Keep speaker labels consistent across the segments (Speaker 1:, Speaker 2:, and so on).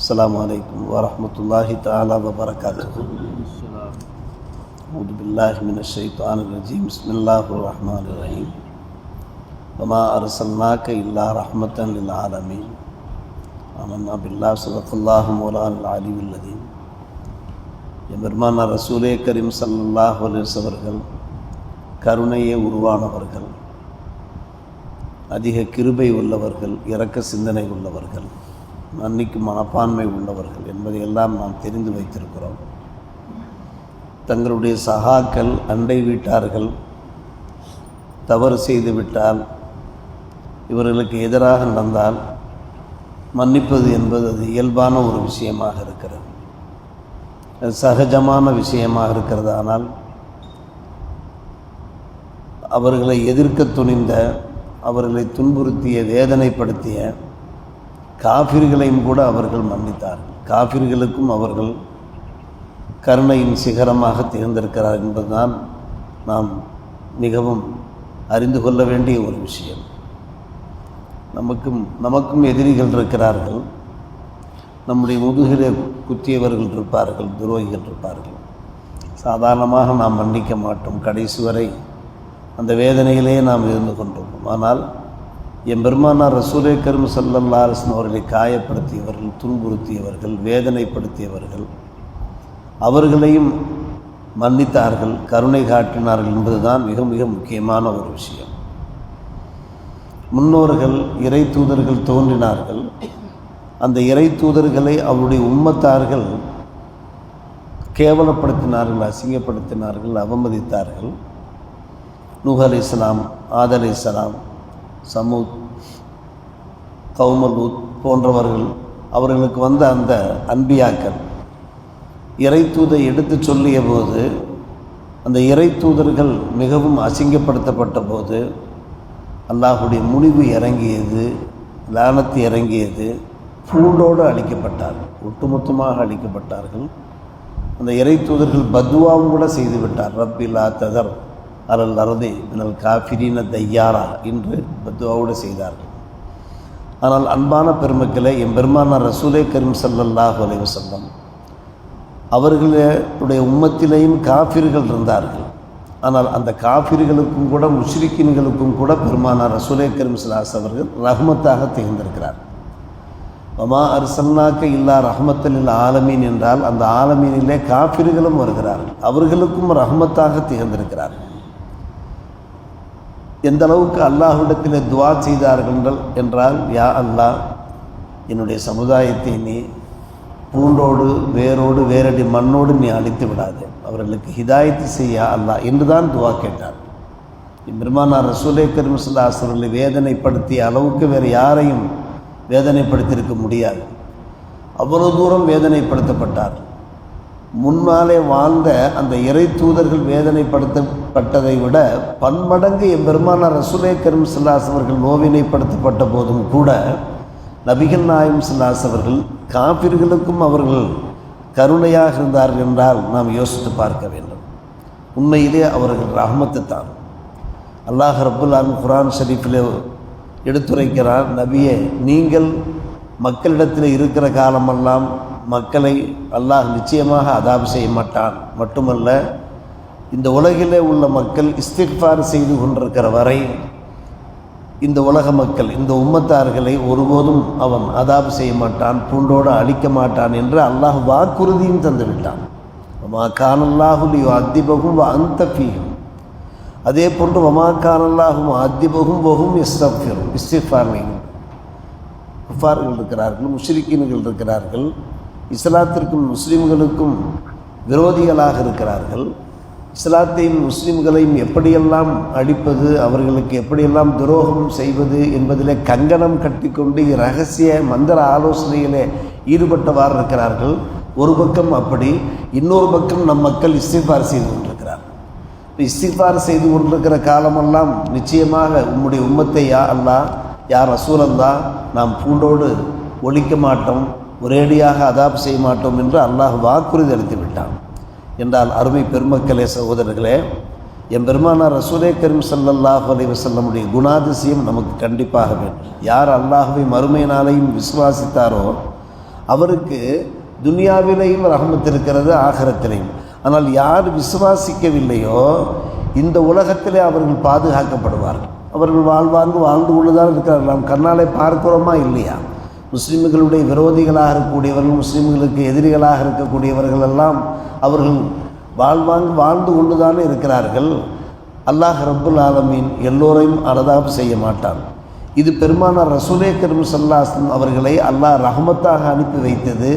Speaker 1: السلام عليكم ورحمة الله تعالى وبركاته. أعوذ بالله من الشيطان الرجيم. بسم الله الرحمن الرحيم. وما أرسلناك إلا رحمة للعالمين. آمنا بالله صدق الله مولانا العلي العظيم. எம்பெருமானார் ரசூலே கரீம் ஸல்லல்லாஹு அலைஹி வஸல்லம் அவர்கள் கருணையே உருவானவர்கள், அதிக கிருபை உள்ளவர்கள், இரக்க சிந்தனை உள்ளவர்கள், மன்னிக்கும் மனப்பான்மை உள்ளவர்கள் என்பதையெல்லாம் நாம் தெரிந்து வைத்திருக்கிறோம். தங்களுடைய சகாக்கள், அண்டை வீட்டார்கள் தவறு செய்துவிட்டால், இவர்களுக்கு எதிராக நடந்தால் மன்னிப்பது என்பது அது இயல்பான ஒரு விஷயமாக இருக்கிறது, அது சகஜமான விஷயமாக இருக்கிறது. ஆனால் அவர்களை எதிர்க்க துணிந்த, அவர்களை துன்புறுத்திய, வேதனைப்படுத்திய காஃபிர்களையும் கூட அவர்கள் மன்னித்தார்கள். காஃபிர்களுக்கும் அவர்கள் கருணையின் சிகரமாக திகழ்ந்திருக்கிறார் என்பதுதான் நாம் மிகவும் அறிந்து கொள்ள வேண்டிய ஒரு விஷயம். நமக்கும் எதிரிகள் இருக்கிறார்கள், நம்முடைய முதுகிலே குத்தியவர்கள் இருப்பார்கள், துரோகிகள் இருப்பார்கள். சாதாரணமாக நாம் மன்னிக்க மாட்டோம், கடைசி வரை அந்த வேதனையிலே நாம் இருந்து கொண்டிருப்போம். ஆனால் எம்பெருமானார் ரசூலே கரீம் ஸல்லல்லாஹு அலைஹி வஸல்லம் அவர்களை காயப்படுத்தியவர்கள், துன்புறுத்தியவர்கள், வேதனைப்படுத்தியவர்கள் அவர்களையும் மன்னித்தார்கள், கருணை காட்டினார்கள் என்பதுதான் மிக மிக முக்கியமான ஒரு விஷயம். முன்னோர்கள் இறை தூதர்கள் தோன்றினார்கள். அந்த இறை தூதர்களை அவருடைய உம்மத்தார்கள் கேவலப்படுத்தினார்கள், அசிங்கப்படுத்தினார்கள், அவமதித்தார்கள். நூஹ் அலைஹிஸ்ஸலாம், ஆத் அலைஹிஸ்ஸலாம், சமூத், கௌமலூத் போன்றவர்கள், அவர்களுக்கு வந்த அந்த அன்பியாக்கள் இறை தூதை எடுத்து சொல்லிய போது, அந்த இறை தூதர்கள் மிகவும் அசிங்கப்படுத்தப்பட்ட போது அல்லாஹுடைய முடிவு இறங்கியது, லானத்து இறங்கியது. பூண்டோடு அழிக்கப்பட்டார்கள், ஒட்டுமொத்தமாக அழிக்கப்பட்டார்கள். அந்த இறை தூதர்கள் பத்வாவும் கூட செய்துவிட்டார். ரப்பி லா ததர் அலல் அர்தி மினல் காஃபிரீன தையாரா என்று பத்வாவோடு செய்தார்கள். ஆனால் அன்பான பெருமக்களே, எம்பெருமானார் ரசூலே கரீம் ஸல்லல்லாஹு அலைஹி வஸல்லம் அவர்களுடைய உம்மத்திலேயும் காஃபிர்கள் இருந்தார்கள். ஆனால் அந்த காஃபிர்களுக்கும் கூட, முஷ்ரிக்கீன்களுக்கும் கூட பெருமானார் ரசூலே கரீம் ஸல்லல்லாஹு அலைஹி வஸல்லம் அவர்கள் ரஹ்மத்தாக திகழ்ந்திருக்கிறார். வமா அர்சல்னாக்க இல்லா ரஹ்மத்தல் லில் ஆலமீன் என்றால் அந்த ஆலமீனிலே காஃபிர்களும் வருகிறார்கள், அவர்களுக்கும் ரஹ்மத்தாக திகழ்ந்திருக்கிறார்கள். எந்த அளவுக்கு அல்லாஹ்விடத்தில் துஆ செய்தார்கள் என்றால், யா அல்லாஹ், என்னுடைய சமுதாயத்தை நீ பூண்டோடு வேரோடு வேரடி மண்ணோடு நீ அழித்து விடாது, அவர்களுக்கு ஹிதாயத்து செய்ய அல்லாஹ் என்றுதான் துஆ கேட்டார். பெருமானார் ரசூலே கரீம் ஸல்லல்லாஹு அலைஹி வஸல்லம் அவர்களை வேதனைப்படுத்திய அளவுக்கு வேறு யாரையும் வேதனைப்படுத்தியிருக்க முடியாது. அவ்வளவு தூரம் வேதனைப்படுத்தப்பட்டார். முன்னாலே வாழ்ந்த அந்த இறை தூதர்கள் வேதனைப்படுத்தப்பட்டதை விட பன்மடங்கு எம்பெருமானார் ரசூலே கரீம் ஸல்லல்லாஹு அலைஹி வஸல்லம் அவர்கள் நோவினைப்படுத்தப்பட்ட போதும் கூட நபிகள் நாயகம் ஸல்லல்லாஹு அலைஹி வஸல்லம் அவர்கள் காஃபிர்களுக்கும் அவர்கள் கருணையாக இருந்தார்கள் என்றால் நாம் யோசித்து பார்க்க வேண்டும். உண்மையிலே அவர்கள் ரஹ்மத்து தான். அல்லாஹ் ரப்புல் ஆலமீன் குர்ஆன் ஷரீஃபிலே எடுத்துரைக்கிறார், நபியே, நீங்கள் மக்களிடத்தில் இருக்கிற காலமெல்லாம் மக்களை அல்லாஹ் நிச்சயமாக அதாப் செய்ய மாட்டான். மட்டுமல்ல, இந்த உலகிலே உள்ள மக்கள் இஸ்திக்ஃபார் செய்து கொண்டிருக்கிற வரை இந்த உலக மக்கள், இந்த உம்மத்தார்களை ஒருபோதும் அவன் அதாப் செய்ய மாட்டான், பூண்டோடு அழிக்க மாட்டான் என்று அல்லாஹ் வாக்குறுதியும் தந்துவிட்டான். வமா கானல்லாஹு லியுஅத்திபஹும் வ அன்த ஃபீஹிம். அதே போன்று வமா கானல்லாஹு முஅத்திபஹும் வ ஹும் யஸ்தக்ஃபிரூன். இஸ்திக்ஃபார் குஃபார்கள் இருக்கிறார்கள், முஷ்ரிக்கீன்கள் இருக்கிறார்கள், இஸ்லாத்திற்கும் முஸ்லிம்களுக்கும் விரோதிகளாக இருக்கிறார்கள். இஸ்லாத்தையும் முஸ்லிம்களையும் எப்படியெல்லாம் அழிப்பது, அவர்களுக்கு எப்படியெல்லாம் துரோகம் செய்வது என்பதிலே கங்கணம் கட்டிக்கொண்டு இரகசிய மந்திர ஆலோசனையிலே ஈடுபட்டவாறு இருக்கிறார்கள். ஒரு பக்கம் அப்படி, இன்னொரு பக்கம் நம் மக்கள் இஸ்திக்ஃபார் செய்து கொண்டிருக்கிறார். இஸ்திக்ஃபார் செய்து கொண்டிருக்கிற காலமெல்லாம் நிச்சயமாக உம்முடைய உம்மத்தை யா அல்லாஹ், யா ரசூலல்லாஹ், நாம் பூண்டோடு ஒழிக்க மாட்டோம், ஒரேடியாக அதாப் செய்ய மாட்டோம் என்று அல்லாஹ் வாக்குறுதி அளித்து விட்டான். என்றால் அருமை பெருமக்களே, சகோதரர்களே, எம்பெருமானார் ரசூலே கரீம் ஸல்லல்லாஹு அலைஹி வஸல்லமுடைய குணாதிசயம் நமக்கு கண்டிப்பாக வேண்டும். யார் அல்லாஹ்வை மறுமை நாளையும் விசுவாசித்தாரோ அவருக்கு துனியாவிலேயும் ரஹமத் இருக்கிறது, ஆகிரத்திலையும். ஆனால் யார் விசுவாசிக்கவில்லையோ இந்த உலகத்திலே அவர்கள் பாதுகாக்கப்படுவார்கள். அவர்கள் வாழ்ந்து கொண்டுதான் இருக்கிறார்கள். நாம் கண்ணாலே பார்க்கிறோமா இல்லையா? முஸ்லீம்களுடைய விரோதிகளாக இருக்கக்கூடியவர்கள், முஸ்லீம்களுக்கு எதிரிகளாக இருக்கக்கூடியவர்கள் எல்லாம் அவர்கள் வாழ்ந்து கொண்டுதானே இருக்கிறார்கள். அல்லாஹ் ரப்புல் ஆலமீன் எல்லோரையும் அரதாப் செய்ய மாட்டான். இது பெருமானார் ரசூலே கரீம் ஸல்லல்லாஹு அலைஹி வஸல்லம் அவர்களை அல்லாஹ் ரஹமத்தாக அனுப்பி வைத்தது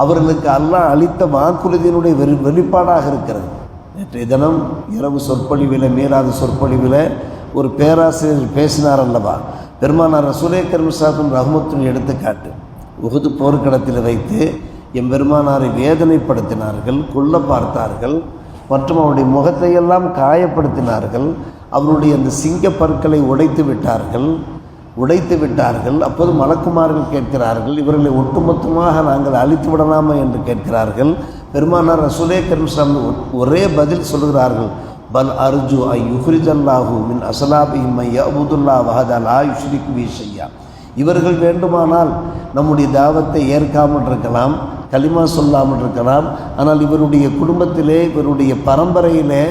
Speaker 1: அவர்களுக்கு அல்லாஹ் அளித்த வாக்குறுதியினுடைய வெளிப்பாடாக இருக்கிறது. நேற்றைய தினம் இரவு சொற்பொழிவில், மீராது சொற்பொழிவில் ஒரு பேராசிரியர் பேசினார் அல்லவா, பெருமானார் ரசூலே கரீம் ஸல்லல்லாஹு அலைஹி வஸல்லம் ரஹமத்தின் எடுத்துக்காட்டு. உஹது போர்க்களத்தில் வைத்து எம் பெருமானாரை வேதனைப்படுத்தினார்கள், கொல்ல பார்த்தார்கள், மற்றும் அவருடைய முகத்தையெல்லாம் காயப்படுத்தினார்கள். அவருடைய அந்த சிங்க பற்களை உடைத்து விட்டார்கள். அப்போது மலக்குமார்கள் கேட்கிறார்கள், இவர்களை ஒட்டுமொத்தமாக நாங்கள் அழித்து விடலாமா என்று கேட்கிறார்கள். பெருமானார் ரசூலே கரீம் ஸல்லல்லாஹு அலைஹி வஸல்லம் ஒரே பதில் சொல்கிறார்கள், பல் அர்ஜு ஐ யுஹ்ரிஜல்லாஹு மின் அஸ்லாபிஹிம் மை யஅபுதுல்லாஹ வஹதா லா யுஷ்ரிகு பிஹி ஷையா. இவர்கள் வேண்டுமானால் நம்முடைய தாவத்தை ஏற்காமல் இருக்கலாம், கலிமா சொல்லாமல் இருக்கலாம், ஆனால் இவருடைய குடும்பத்திலே, இவருடைய பரம்பரையிலே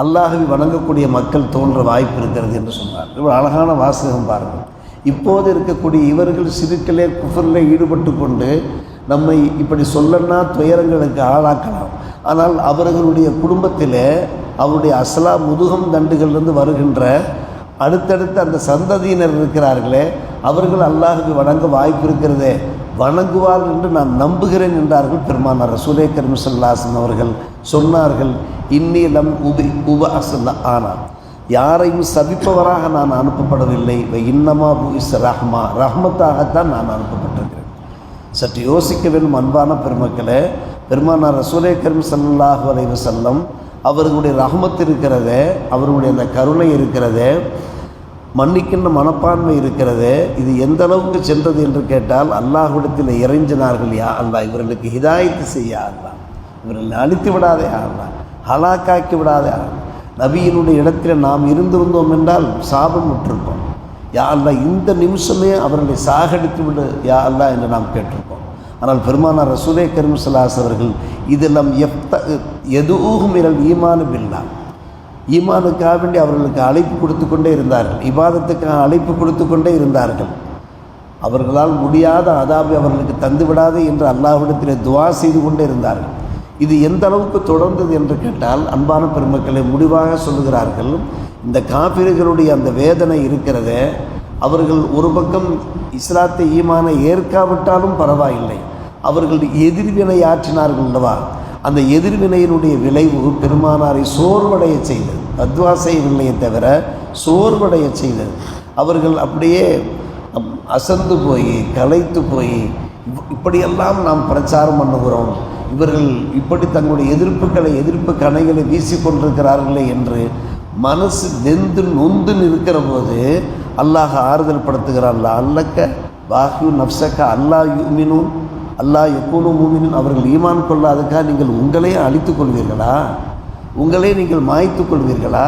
Speaker 1: அல்லாஹ்வை வணங்கக்கூடிய மக்கள் தோன்ற வாய்ப்பு இருக்கிறது என்று சொன்னார். இவர் அழகான வாசகம் பாருங்கள். இப்போது இருக்கக்கூடிய இவர்கள் சிறுக்கிலே குஃபரிலே ஈடுபட்டு கொண்டு நம்மை இப்படி சொல்லன்னா துயரங்களுக்கு ஆளாக்கலாம். ஆனால் அவர்களுடைய குடும்பத்திலே அவருடைய அஸ்லா முதுகம் தண்டுகளிலிருந்து வருகின்ற அடுத்தடுத்த அந்த சந்ததியினர் இருக்கிறார்களே, அவர்கள் அல்லாஹ்வை வணங்க வாய்ப்பு இருக்கிறதே, வணங்குவார்கள் என்று நான் நம்புகிறேன் என்றார்கள் பெருமானார் ரசூலே கரீம் ஸல்லல்லாஹு அலைஹி வஸல்லம் அவர்கள். சொன்னார்கள், இன்னிலம் உபஅஸ்ல ஆனா, யாரையும் சபிப்பவராக நான் அனுப்பப்படவில்லை, இன்னமா புஇஸ் ரஹ்மத்தாகத்தான் நான் அனுப்பப்பட்டிருக்கிறேன். சற்று யோசிக்க வேண்டும் அன்பான பெருமக்களே. பெருமானார் ரசூலே கரீம் ஸல்லல்லாஹு அலைஹி வஸல்லம் அவர்களுடைய ரஹ்மத் இருக்கிறதே, அவர்களுடைய அந்த கருணை இருக்கிறதே, மன்னிக்கின்ற மனப்பான்மை இருக்கிறது, இது எந்த அளவுக்கு சென்றது என்று கேட்டால் அல்லாஹ்விடத்தில் இறைஞ்சினார்கள், யா அல்லாஹ் இவர்களுக்கு ஹிதாயத்து செய்ய அல்லாஹ், இவர்களை அழித்து விடாதே அல்லாஹ், ஹலாக்காக்கி விடாதே அல்லாஹ். நபியினுடைய இடத்தில் நாம் இருந்திருந்தோம் என்றால் சாபம் விட்டிருப்போம். யா அல்லாஹ் இந்த நிமிஷமே அவர்களை சாகடித்து விடு யா அல்லாஹ் என்று நாம் கேட்டிருப்போம். ஆனால் பெருமானார் ரசூலே கரீம் ஸல்லல்லாஹு அலைஹி வஸல்லம் இதெல்லாம் எதுவும் மினல் ஈமான் பில்லாஹ், ஈமானுக்காக வேண்டி அவர்களுக்கு அழைப்பு கொடுத்து கொண்டே இருந்தார்கள், இபாதத்துக்காக அழைப்பு கொடுத்து கொண்டே இருந்தார்கள். அவர்களால் முடியாத அதாபை அவர்களுக்கு தந்துவிடாது என்று அல்லாஹ்விடத்தில் துஆ செய்து கொண்டே இருந்தார்கள். இது எந்த அளவுக்கு தொடர்ந்தது என்று கேட்டால் அன்பான பெருமக்களை முடிவாக சொல்லுகிறார்கள், இந்த காபிர்களுடைய அந்த வேதனை இருக்கிறதே, அவர்கள் ஒரு பக்கம் இஸ்லாத்தை ஈமானை ஏற்காவிட்டாலும் பரவாயில்லை, அவர்கள் எதிர்வினை ஆற்றினார்கள் அல்லவா, அந்த எதிர்வினையினுடைய விளைவு பெருமானாரை சோர்வடைய செய்தது. பத்வா செய்யவில்லையே தவிர சோர்வடைய செய்தது. அவர்கள் அப்படியே அசந்து போய் களைத்து போய், இப்படியெல்லாம் நாம் பிரச்சாரம் பண்ணுகிறோம், இவர்கள் இப்படி தங்களுடைய எதிர்ப்பு கணைகளை வீசிக்கொண்டிருக்கிறார்களே என்று மனசு நொந்து நிற்கிற போது அல்லாஹ் ஆறுதல் படுத்துகிறான். அல்லக்க பாஹ்யூ நப்சக்க அல்லாஹ் யுமினூன் அல்லாஹ் யக்கூனு மூமினின், அவர்கள் ஈமான் கொள்ளாதுக்காக நீங்கள் உங்களையே அழித்துக் கொள்வீர்களா, உங்களே நீங்கள் மாய்த்து கொள்வீர்களா,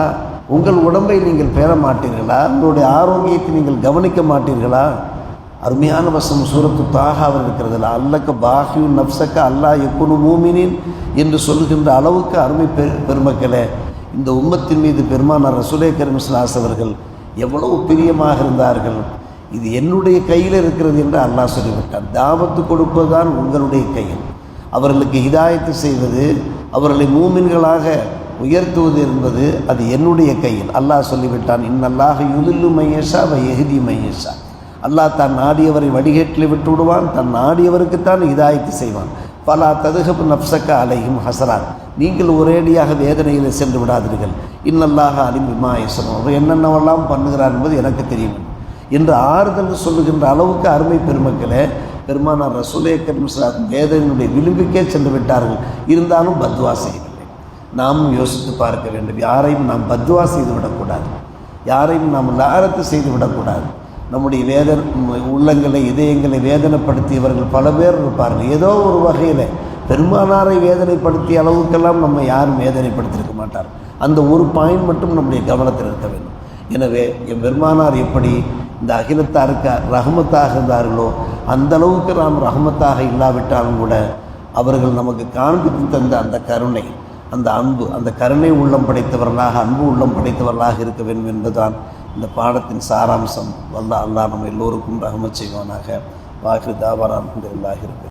Speaker 1: உங்கள் உடம்பை நீங்கள் பெற மாட்டீர்களா, உங்களுடைய ஆரோக்கியத்தை நீங்கள் கவனிக்க மாட்டீர்களா? அருமையான வசனம் சூரத்து தாகாவில் இருக்கிறதுல அல்லக்க பாஹ்யூ நப்சக்க அல்லாஹ் யக்கூனு மூமினின் என்று சொல்கின்ற அளவுக்கு அருமை பெருமக்களே, இந்த உம்மத்தின் மீது பெருமானார் ரசூலே கரீம் ஸல்லல்லாஹு அலைஹி வஸல்லம் அவர்கள் எவ்வளவு பிரியமாக இருந்தார்கள். இது என்னுடைய கையில் இருக்கிறது என்று அல்லாஹ் சொல்லிவிட்டார். தாவத்து கொடுப்பது தான் உங்களுடைய கையில், அவர்களுக்கு ஹிதாயத்து செய்வது, அவர்களை மூமின்களாக உயர்த்துவது என்பது அது என்னுடைய கையில். அல்லாஹ் சொல்லிவிட்டான், இன்னல்லாஹ யுதில்லு மையஷா வ யஹ்தி மையஷா, அல்லாஹ் தான் நாடியவரை வடிகேட்டில் விட்டு விடுவான், தன் நாடியவருக்குத்தான் ஹிதாயத்து செய்வான். பலா ததுஹபு நப்சக்க அலைஹிம் ஹசரான், நீங்கள் ஒரேடியாக வேதனையில் சென்று விடாதீர்கள். இன்னல்லாஹ அலிம் பிமா யஸ்னூன், அவர் என்னென்னவெல்லாம் பண்ணுகிறார் என்பது எனக்கு தெரியும் என்று ஆறுதல் சொல்லுகின்ற அளவுக்கு அருமை பெருமக்களே, பெருமானார் ரசூலே கரீம் ஸல்லல்லாஹு அலைஹி வஸல்லம் வேதனையுடைய விளிம்புக்கே சென்று விட்டார்கள். இருந்தாலும் பத்வா செய்யவில்லை. நாமும் யோசித்து பார்க்க வேண்டும். யாரையும் நாம் பத்வா செய்து விடக்கூடாது, யாரையும் நாம் லாரத்து செய்து விடக்கூடாது. நம்முடைய உள்ளங்களை இதயங்களை வேதனைப்படுத்தியவர்கள் பல பேர் இருப்பார்கள். ஏதோ ஒரு வகையில் பெருமானாரை வேதனைப்படுத்திய அளவுக்கெல்லாம் நம்ம யாரும் வேதனைப்படுத்தியிருக்க மாட்டார். அந்த ஒரு பாயிண்ட் மட்டும் நம்முடைய கவனத்தில் இருக்க வேண்டும். எனவே என் பெருமானார் எப்படி இந்த அகிலத்தாருக்கு ரஹமத்தாக இருந்தார்களோ அந்த அளவுக்கு நாம் ரஹமத்தாக இல்லாவிட்டாலும் கூட அவர்கள் நமக்கு காண்பித்து தந்த அந்த கருணை, அந்த அன்பு, அந்த கருணை உள்ளம் படைத்தவர்களாக, அன்பு உள்ளம் படைத்தவர்களாக இருக்க வேண்டும் என்பதுதான் இந்த பாடத்தின் சாராம்சம். அல்லாஹ் நம்ம எல்லோருக்கும் ரஹமத் செய்வானாக. வாஹிர் தாவானா அல்ஹம்துலில்லாஹி.